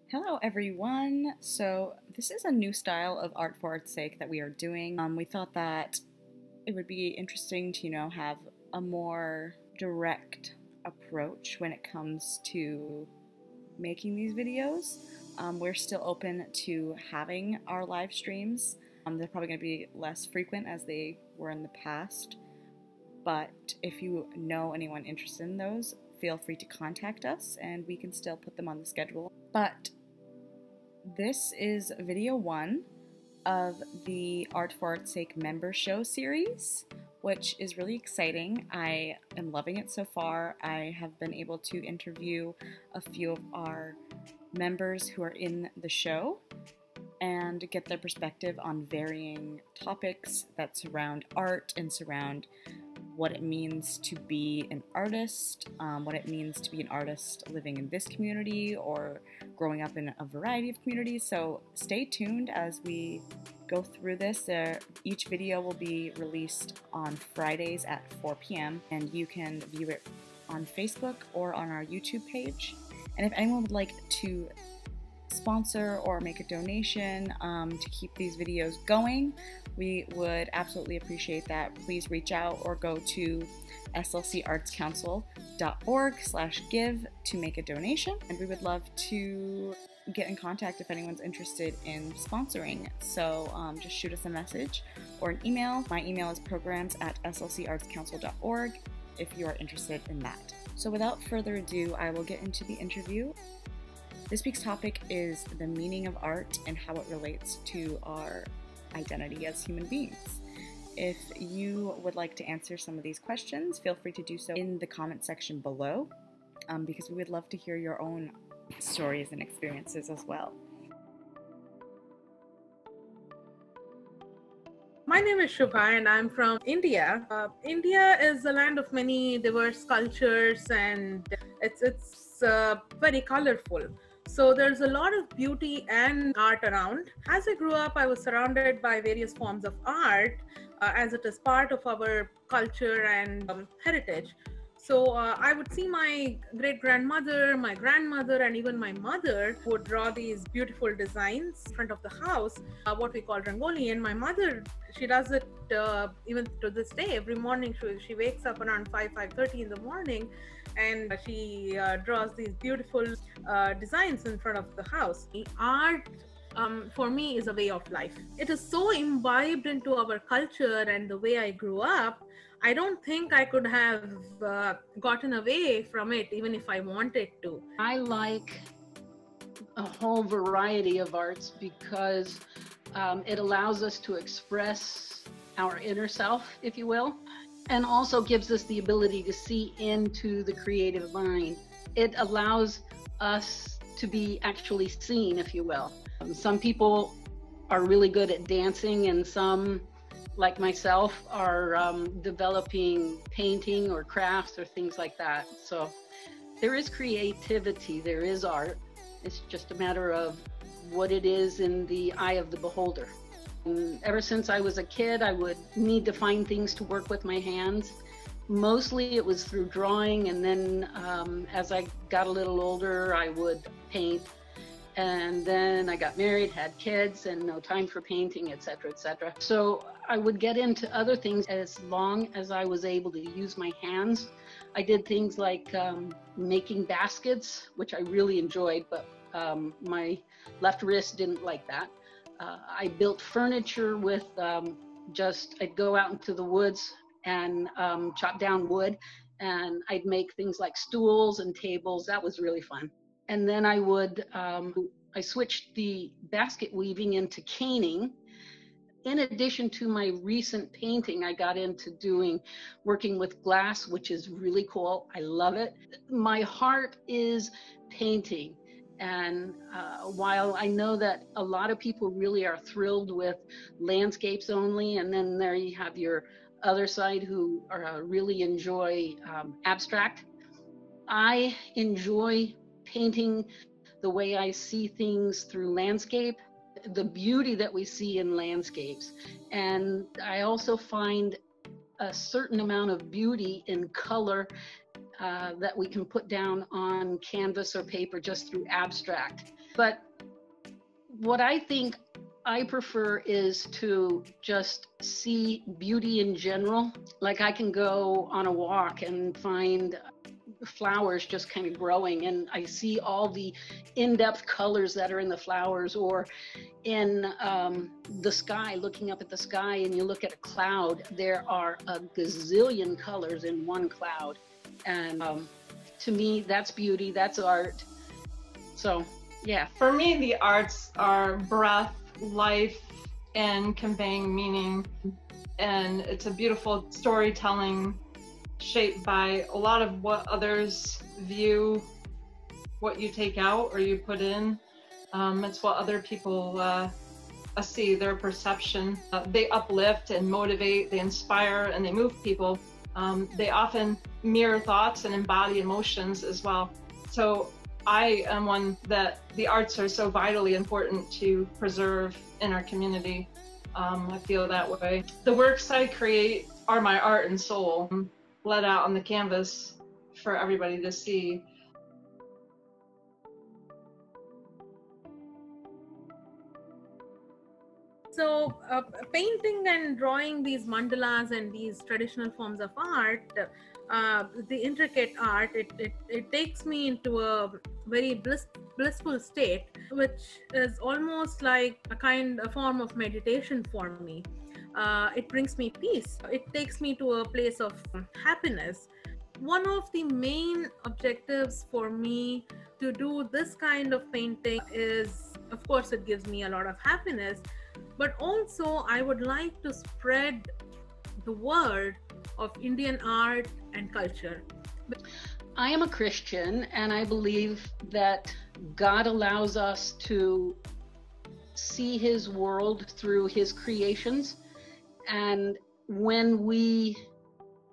Hello everyone! So this is a new style of art for art's sake that we are doing. We thought that it would be interesting to, have a more direct approach when it comes to making these videos. We're still open to having our live streams. They're probably going to be less frequent as they were in the past, but if you know anyone interested in those, feel free to contact us and we can still put them on the schedule. But this is video 1 of the Art for Art's Sake member show series, which is really exciting. I am loving it so far. I have been able to interview a few of our members who are in the show and get their perspective on varying topics that surround art and surround what it means to be an artist, what it means to be an artist living in this community or growing up in a variety of communities. So stay tuned as we go through this. Each video will be released on Fridays at 4 p.m. and you can view it on Facebook or on our YouTube page. And if anyone would like to sponsor or make a donation to keep these videos going, we would absolutely appreciate that. Please reach out or go to slcartscouncil.org/give to make a donation, and we would love to get in contact if anyone's interested in sponsoring. So just shoot us a message or an email. My email is programs@slcartscouncil.org if you are interested in that. So without further ado, I will get into the interview. This week's topic is the meaning of art and how it relates to our identity as human beings. If you would like to answer some of these questions, feel free to do so in the comment section below, because we would love to hear your own stories and experiences as well. My name is Shubha and I'm from India. India is a land of many diverse cultures and it's very colorful. So there's a lot of beauty and art around. As I grew up, I was surrounded by various forms of art as it is part of our culture and heritage. So I would see my great-grandmother, my grandmother, and even my mother would draw these beautiful designs in front of the house, what we call rangoli. And my mother, she does it even to this day. Every morning she wakes up around 5:30 in the morning and she draws these beautiful designs in front of the house. Art for me is a way of life. It is so imbibed into our culture and the way I grew up. I don't think I could have gotten away from it even if I wanted to. I like a whole variety of arts because it allows us to express our inner self, if you will, and also gives us the ability to see into the creative mind. It allows us to be actually seen, if you will. Some people are really good at dancing and some, like myself, are developing painting or crafts or things like that. So there is creativity, there is art. It's just a matter of what it is in the eye of the beholder. And ever since I was a kid, I would need to find things to work with my hands. Mostly it was through drawing, and then as I got a little older, I would paint. And then I got married, had kids, and no time for painting, etc., etc. So I would get into other things as long as I was able to use my hands. I did things like making baskets, which I really enjoyed, but my left wrist didn't like that. I built furniture with I'd go out into the woods and chop down wood, and I'd make things like stools and tables. That was really fun. And then I switched the basket weaving into caning. In addition to my recent painting, I got into working with glass, which is really cool. I love it. My heart is painting. And while I know that a lot of people really are thrilled with landscapes only, and then there you have your other side who really enjoy abstract, I enjoy painting the way I see things through landscape, the beauty that we see in landscapes. And I also find a certain amount of beauty in color that we can put down on canvas or paper just through abstract. But what I think I prefer is to just see beauty in general. Like I can go on a walk and find flowers just kind of growing, and I see all the in-depth colors that are in the flowers, or in the sky, looking up at the sky and you look at a cloud, there are a gazillion colors in one cloud. And to me, that's beauty, that's art. So, yeah. For me, the arts are breath, life, and conveying meaning. And it's a beautiful storytelling shaped by a lot of what others view, what you take out or you put in. It's what other people see, their perception. They uplift and motivate, they inspire, and they move people. They often mirror thoughts and embody emotions as well. So I am one that the arts are so vitally important to preserve in our community. I feel that way. The works I create are my art and soul, let out on the canvas for everybody to see. So painting and drawing these mandalas and these traditional forms of art, the intricate art, it takes me into a very blissful state, which is almost like a form of meditation for me. It brings me peace. It takes me to a place of happiness. One of the main objectives for me to do this kind of painting is, of course, it gives me a lot of happiness, but also I would like to spread the word of Indian art and culture. I am a Christian, and I believe that God allows us to see his world through his creations. And when we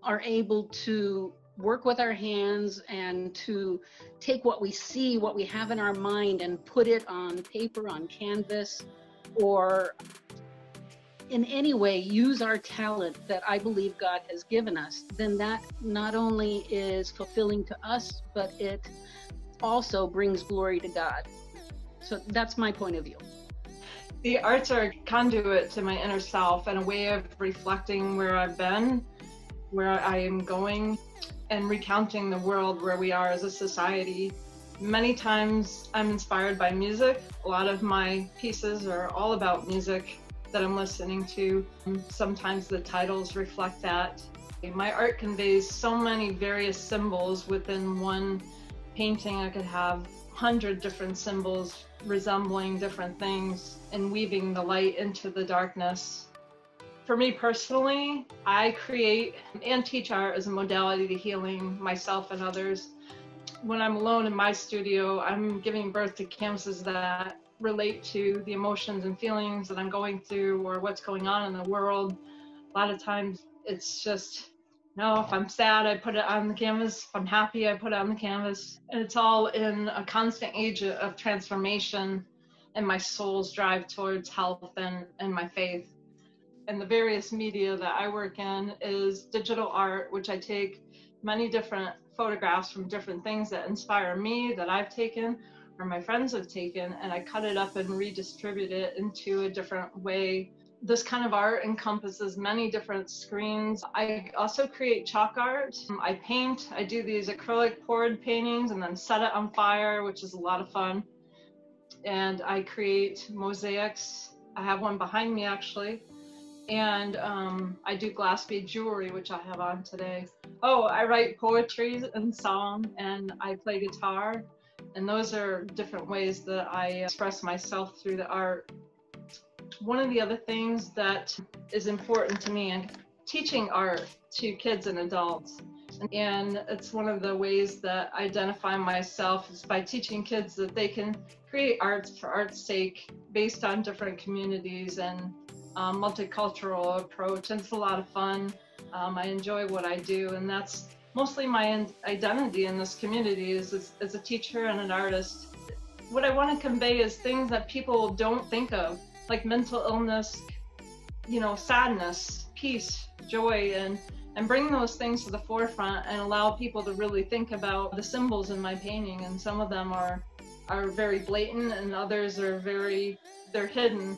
are able to work with our hands and to take what we see, what we have in our mind, and put it on paper, on canvas, or in any way use our talent that I believe God has given us, then that not only is fulfilling to us, but it also brings glory to God. So that's my point of view. The arts are a conduit to my inner self and a way of reflecting where I've been, where I am going, and recounting the world where we are as a society. Many times I'm inspired by music. A lot of my pieces are all about music that I'm listening to. Sometimes the titles reflect that. My art conveys so many various symbols within one painting. I could have 100 different symbols resembling different things and weaving the light into the darkness. For me personally, I create and teach art as a modality to healing myself and others. When I'm alone in my studio, I'm giving birth to canvases that relate to the emotions and feelings that I'm going through or what's going on in the world. A lot of times it's just, if I'm sad, I put it on the canvas. If I'm happy, I put it on the canvas. And it's all in a constant age of transformation and my soul's drive towards health and my faith. And the various media that I work in is digital art, which I take many different photographs from different things that inspire me, that I've taken or my friends have taken, and I cut it up and redistribute it into a different way. This kind of art encompasses many different screens. I also create chalk art. I paint. I do these acrylic poured paintings and then set it on fire, which is a lot of fun. And I create mosaics. I have one behind me actually. And I do glass bead jewelry, which I have on today. Oh, I write poetry and song, and I play guitar. And those are different ways that I express myself through the art. One of the other things that is important to me in teaching art to kids and adults, and it's one of the ways that I identify myself, is by teaching kids that they can create arts for art's sake based on different communities and multicultural approach. And it's a lot of fun. I enjoy what I do, and that's mostly my identity in this community is as a teacher and an artist. What I want to convey is things that people don't think of, like mental illness, sadness, peace, joy, and and bring those things to the forefront and allow people to really think about the symbols in my painting. And some of them are very blatant, and others are they're hidden.